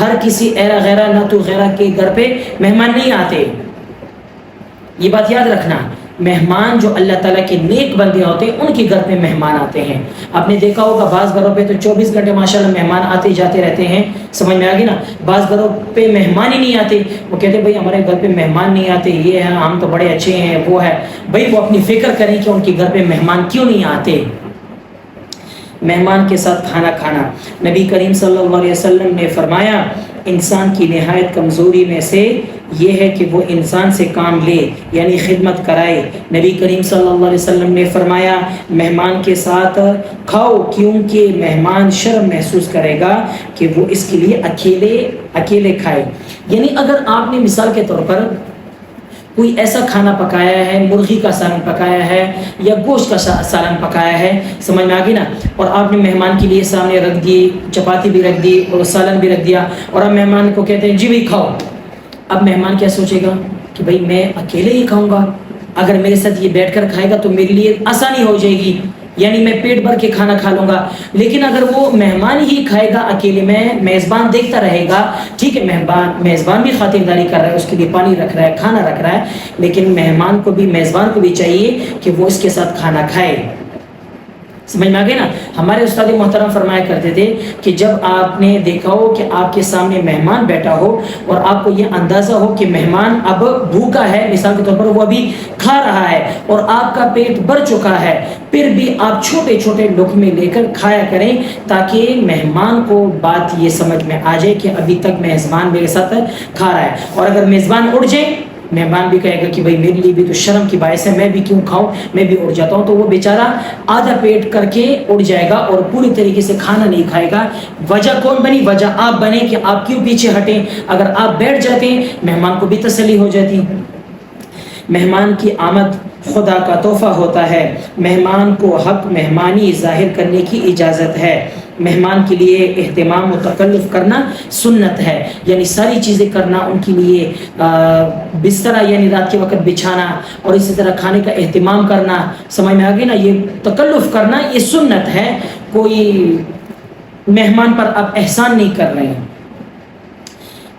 ہر کسی ایرا غیرہ نہ تو غیرہ کے گھر پہ مہمان نہیں آتے. یہ بات یاد رکھنا. مہمان جو اللہ تعالیٰ کے نیک بندے ہوتے ہیں ان کے گھر پہ مہمان آتے ہیں. آپ نے دیکھا ہوگا بعض گھروں پہ تو 24 گھنٹے ماشاءاللہ مہمان آتے جاتے رہتے ہیں. سمجھ میں آ گئی نا. بعض گھروں پہ مہمان ہی نہیں آتے. وہ کہتے ہیں بھائی ہمارے گھر پہ مہمان نہیں آتے, یہ ہے, ہم تو بڑے اچھے ہیں, وہ ہے. بھائی وہ اپنی فکر کریں کہ ان کے گھر پہ مہمان کیوں نہیں آتے. مہمان کے ساتھ کھانا کھانا. نبی کریم صلی اللہ علیہ وسلم نے فرمایا انسان کی نہایت کمزوری میں سے یہ ہے کہ وہ انسان سے کام لے, یعنی خدمت کرائے. نبی کریم صلی اللہ علیہ وسلم نے فرمایا مہمان کے ساتھ کھاؤ, کیونکہ مہمان شرم محسوس کرے گا کہ وہ اس کے لیے اکیلے کھائے. یعنی اگر آپ نے مثال کے طور پر کوئی ایسا کھانا پکایا ہے, مرغی کا سالن پکایا ہے یا گوشت کا سالن پکایا ہے, سمجھ میں آ گئی نا, اور آپ نے مہمان کے لیے سامنے رکھ دی, چپاتی بھی رکھ دی اور سالن بھی رکھ دیا, اور اب مہمان کو کہتے ہیں جی بھائی کھاؤ. اب مہمان کیا سوچے گا کہ بھائی میں اکیلے ہی کھاؤں گا, اگر میرے ساتھ یہ بیٹھ کر کھائے گا تو میرے لیے آسانی ہو جائے گی, یعنی میں پیٹ بھر کے کھانا کھا لوں گا. لیکن اگر وہ مہمان ہی کھائے گا اکیلے میں, میزبان دیکھتا رہے گا, ٹھیک ہے میزبان بھی خاطرداری کر رہا ہے, اس کے لیے پانی رکھ رہا ہے, کھانا رکھ رہا ہے, لیکن میزبان کو بھی چاہیے کہ وہ اس کے ساتھ کھانا کھائے. سمجھ میں آ گئی نا. ہمارے استاد محترم فرمایا کرتے تھے کہ جب آپ نے دیکھا ہو کہ آپ کے سامنے مہمان بیٹھا ہو اور آپ کو یہ اندازہ ہو کہ مہمان اب بھوکا ہے, مثال کے طور پر وہ ابھی کھا رہا ہے اور آپ کا پیٹ بھر چکا ہے, پھر بھی آپ چھوٹے چھوٹے لقمے لے کر کھایا کریں تاکہ مہمان کو بات یہ سمجھ میں آ جائے کہ ابھی تک میزبان میرے ساتھ کھا رہا ہے. اور اگر میزبان اڑ جائے, مہمان بھی کہے گا کہ بھائی میرے لیے بھی تو شرم کی باعث ہے, میں بھی کیوں کھاؤں, میں بھی اڑ جاتا ہوں, تو وہ بیچارہ آدھا پیٹ کر کے اڑ جائے گا اور پوری طریقے سے کھانا نہیں کھائے گا. وجہ کون بنی؟ وجہ آپ بنے کہ آپ کیوں پیچھے ہٹیں. اگر آپ بیٹھ جاتے ہیں مہمان کو بھی تسلی ہو جاتی. مہمان کی آمد خدا کا تحفہ ہوتا ہے. مہمان کو حق مہمانی ظاہر کرنے کی اجازت ہے. مہمان کے لیے اہتمام و تکلف کرنا سنت ہے, یعنی ساری چیزیں کرنا ان کے لیے, بسترا یعنی رات کے وقت بچھانا اور اسی طرح کھانے کا اہتمام کرنا, سمجھ میں آ گئی نا, یہ تکلف کرنا یہ سنت ہے. کوئی مہمان پر آپ احسان نہیں کر رہے ہیں.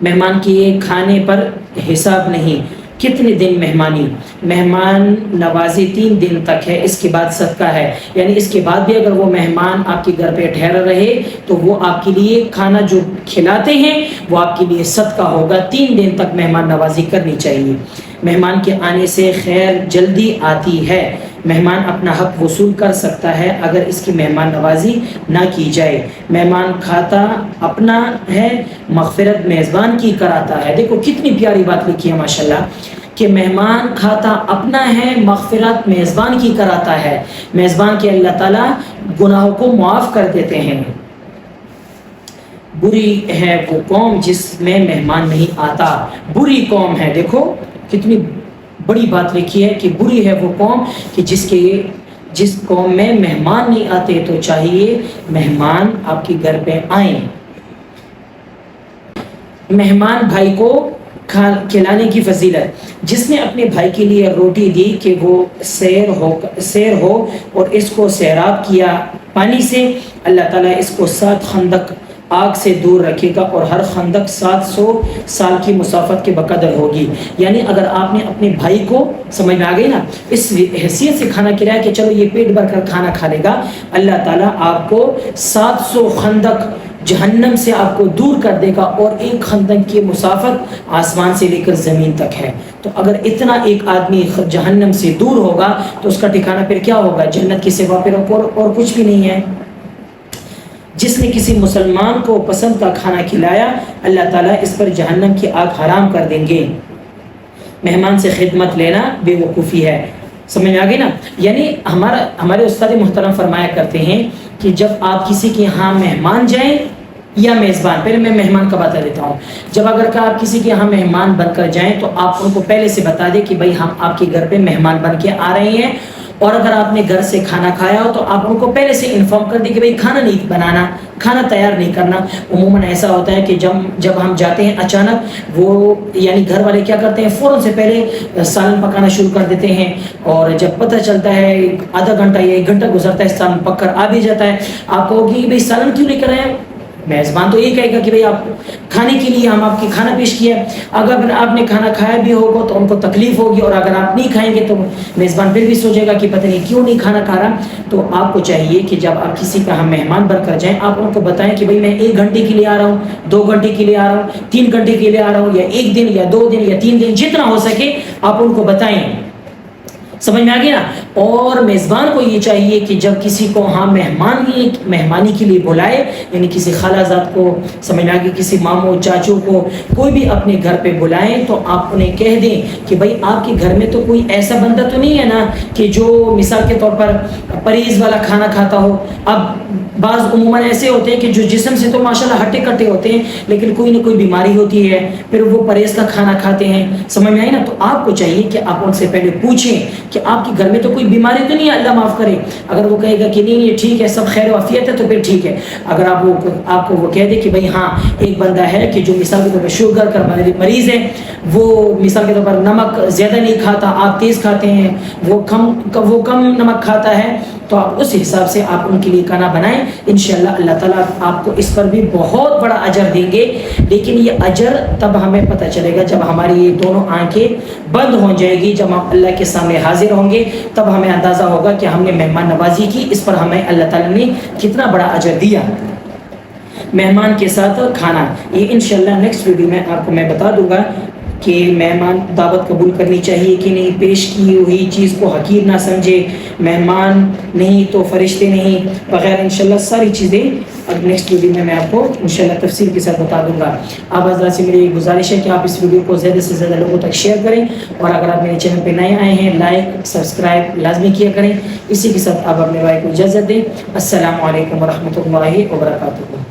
مہمان کے کھانے پر حساب نہیں. کتنے دن مہمانی؟ مہمان نوازی 3 دن تک ہے, اس کے بعد صدقہ ہے, یعنی اس کے بعد بھی اگر وہ مہمان آپ کے گھر پہ ٹھہرا رہے تو وہ آپ کے لیے کھانا جو کھلاتے ہیں وہ آپ کے لیے صدقہ ہوگا. 3 دن تک مہمان نوازی کرنی چاہیے. مہمان کے آنے سے خیر جلدی آتی ہے. مہمان اپنا حق وصول کر سکتا ہے اگر اس کی مہمان نوازی نہ کی جائے. مہمان کھاتا اپنا ہے, مغفرت میزبان کی کراتا ہے. دیکھو کتنی پیاری بات لکھی ہے ماشاءاللہ, کہ مہمان کھاتا اپنا ہے, مغفرت میزبان کی کراتا ہے. میزبان کے اللہ تعالیٰ گناہوں کو معاف کر دیتے ہیں. بری ہے وہ قوم جس میں مہمان نہیں آتا. بری قوم ہے, دیکھو کتنی بڑی بات لکھی ہے کہ بری ہے وہ قوم کہ جس قوم میں مہمان نہیں آتے. تو چاہیے مہمان آپ کے گھر پہ آئیں. مہمان بھائی کو کھلانے کی فضیلت. جس نے اپنے بھائی کے لیے روٹی دی کہ وہ سیر ہو اور اس کو سیراب کیا پانی سے, اللہ تعالیٰ اس کو 7 خندق آگ سے دور رکھے گا اور ہر خندق 700 سال کی مسافت کے بقدر ہوگی. یعنی اگر آپ نے اپنے بھائی کو, سمجھ میں آ گئی نا, اس حیثیت سے کھانا کھلایا کہ چلو یہ پیٹ بھر کر کھانا کھا لے گا, اللہ تعالیٰ آپ کو 700 خندق جہنم سے آپ کو دور کر دے گا, اور ایک خندق کی مسافت آسمان سے لے کر زمین تک ہے. تو اگر اتنا ایک آدمی جہنم سے دور ہوگا تو اس کا ٹھکانہ پھر کیا ہوگا؟ جنت کی سوا پھر اور کچھ بھی نہیں ہے. جس نے کسی مسلمان کو پسند کا کھانا کھلایا اللہ تعالیٰ اس پر جہنم کی آگ حرام کر دیں گے. مہمان سے خدمت لینا بے وقوفی ہے. سمجھ میں آ گئی نا. یعنی ہمارے استاد محترم فرمایا کرتے ہیں کہ جب آپ کسی کے یہاں مہمان جائیں یا میزبان, پہلے میں مہمان کا بتا دیتا ہوں, جب اگر کہ آپ کسی کے یہاں مہمان بن کر جائیں تو آپ ان کو پہلے سے بتا دیں کہ بھائی ہم آپ کے گھر پہ مہمان بن کے آ رہے ہیں. اور اگر آپ نے گھر سے کھانا کھایا ہو تو آپ ان کو پہلے سے انفارم کر دیں کہ بھائی کھانا نہیں بنانا, کھانا تیار نہیں کرنا. عموماً ایسا ہوتا ہے کہ جب ہم جاتے ہیں اچانک, وہ یعنی گھر والے کیا کرتے ہیں, فوراً سے پہلے سالن پکانا شروع کر دیتے ہیں, اور جب پتہ چلتا ہے آدھا گھنٹہ یا 1 گھنٹہ گزرتا ہے, سالن پک کر آ بھی جاتا ہے, آپ کہو گے بھائی سالن کیوں لے کر آئے, میزبان تو یہ کہے گا کہ بھئی آپ کھانے کے لیے ہم آپ کے کھانا پیش کیا ہے، اگر آپ نے کھانا کھایا بھی ہوگا تو ان کو تکلیف ہوگی، اور اگر آپ نہیں کھائیں گے تو میزبان پھر بھی سوچے گا کہ پتہ نہیں کیوں نہیں کھانا کھا رہا۔ تو آپ کو چاہیے کہ جب آپ کسی کا ہم مہمان بن کر جائیں، آپ ان کو بتائیں کہ بھئی میں 1 گھنٹے کے لیے آ رہا ہوں، 2 گھنٹے کے لیے آ رہا ہوں، 3 گھنٹے کے لیے آ رہا ہوں، یا 1 دن یا 2 دن یا 3 دن، جتنا ہو سکے آپ ان کو بتائیں۔ سمجھ میں آ گیا نا؟ اور میزبان کو یہ چاہیے کہ جب کسی کو ہاں مہمانی کے لیے بلائے، یعنی کسی خالہ زاد کو، سمجھ میں آ گیا، کسی ماموں چاچو کو، کوئی بھی اپنے گھر پہ بلائیں تو آپ انہیں کہہ دیں کہ بھئی آپ کے گھر میں تو کوئی ایسا بندہ تو نہیں ہے نا کہ جو مثال کے طور پر پرہیز والا کھانا کھاتا ہو۔ اب بعض عموماً ایسے ہوتے ہیں کہ جو جسم سے تو ماشاءاللہ ہٹے کٹے ہوتے ہیں، لیکن کوئی نہ کوئی بیماری ہوتی ہے، پھر وہ پرہیز کا کھانا کھاتے ہیں۔ سمجھ میں آئی نا؟ تو آپ کو چاہیے کہ آپ ان سے پہلے پوچھیں کہ آپ کے گھر میں تو کوئی بیماری تو نہیں ہے، اللہ معاف کرے۔ اگر وہ کہے گا کہ نہیں یہ ٹھیک ہے، سب خیر و عافیت ہے، تو پھر ٹھیک ہے۔ اگر آپ کو وہ کہہ دے کہ بھئی ہاں ایک بندہ ہے کہ جو مثال کے طور پر شوگر کا مریض ہے، وہ مثال کے طور پر نمک زیادہ نہیں کھاتا، آپ تیز کھاتے ہیں، وہ کم نمک کھاتا ہے، تو آپ اس حساب سے آپ ان کے لیے کھانا بنائیں۔ انشاءاللہ اللہ تعالیٰ آپ کو اس پر بھی بہت بڑا اجر دیں گے، لیکن یہ اجر تب ہمیں پتہ چلے گا جب ہماری یہ دونوں آنکھیں بند ہو جائے گی، جب ہم اللہ کے سامنے حاضر ہوں گے، تب ہمیں اندازہ ہوگا کہ ہم نے مہمان نوازی کی، اس پر ہمیں اللہ تعالیٰ نے کتنا بڑا اجر دیا۔ مہمان کے ساتھ کھانا، یہ انشاءاللہ نیکسٹ ویڈیو میں آپ کو میں بتا دوں گا کہ مہمان دعوت قبول کرنی چاہیے کہ نہیں، پیش کی ہوئی چیز کو حقیر نہ سمجھے، مہمان نہیں تو فرشتے نہیں وغیرہ، انشاءاللہ ساری چیزیں اب نیکسٹ ویڈیو میں آپ کو انشاءاللہ تفصیل کے ساتھ بتا دوں گا۔ آپ حضرات سے میری گزارش ہے کہ آپ اس ویڈیو کو زیادہ سے زیادہ لوگوں تک شیئر کریں، اور اگر آپ میرے چینل پہ نئے آئے ہیں لائک سبسکرائب لازمی کیا کریں۔ اسی کے ساتھ آپ اپنے بھائی کو اجازت دیں۔ السلام علیکم ورحمۃ اللہ وبرکاتہ۔